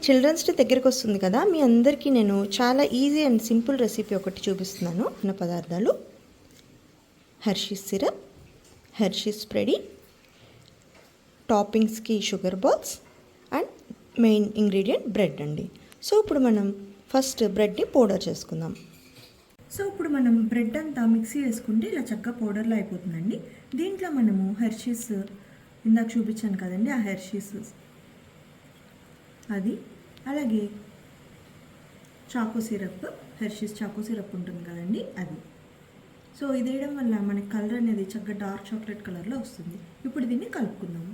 Children's day దగ్గరికి వస్తుంది కదా, మీ అందరికీ నేను చాలా ఈజీ అండ్ సింపుల్ రెసిపీ ఒకటి చూపిస్తున్నాను. ఉన్న పదార్థాలు: హెర్షీస్ సిరప్, హెర్షీస్ స్ప్రెడీ, టాపింగ్స్కి sugar balls and main ingredient bread అండి. సో ఇప్పుడు మనం ఫస్ట్ బ్రెడ్ని పౌడర్ చేసుకుందాం. సో ఇప్పుడు మనం బ్రెడ్ అంతా మిక్సీ వేసుకుంటే ఇలా చక్కగా పౌడర్లో అయిపోతుందండి. దీంట్లో మనము హెర్షీస్ ఇందాక చూపించాను కదండి, ఆ హెర్షీస్ అది, అలాగే choco syrup, Hershey's choco syrup ఉంటుంది కదండి అది. సో ఇది వేయడం వల్ల మనకి కలర్ అనేది చక్కగా డార్క్ చాక్లెట్ కలర్లో వస్తుంది. ఇప్పుడు దీన్ని కలుపుకుందాము.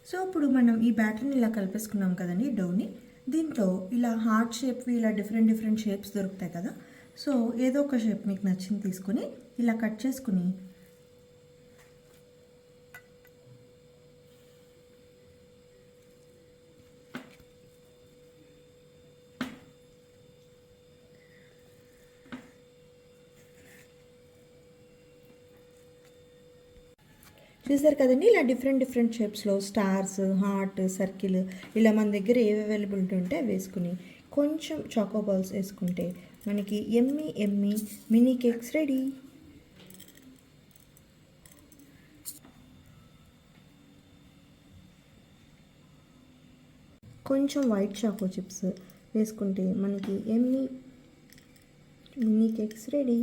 సో ఇప్పుడు మనం ఈ బ్యాటర్ని ఇలా కలిపేసుకున్నాం కదండి, డౌని. దీంట్లో ఇలా హార్ట్ షేప్వి ఇలా డిఫరెంట్ షేప్స్ దొరుకుతాయి కదా. సో ఏదో ఒక షేప్ మీకు నచ్చింది తీసుకొని ఇలా కట్ చేసుకుని చూసారు కదండి, ఇలా డిఫరెంట్ షేప్స్లో స్టార్స్, హార్ట్, సర్కిల్ ఇలా మన దగ్గర ఏవి అవైలబిలిటీ ఉంటే అవి వేసుకుని కొంచెం చాకో బాల్స్ వేసుకుంటే మనకి ఎమ్మీ మినీ కేక్స్ రెడీ. కొంచెం వైట్ చాకో చిప్స్ వేసుకుంటే మనకి ఎమ్మీ మినీ కేక్స్ రెడీ.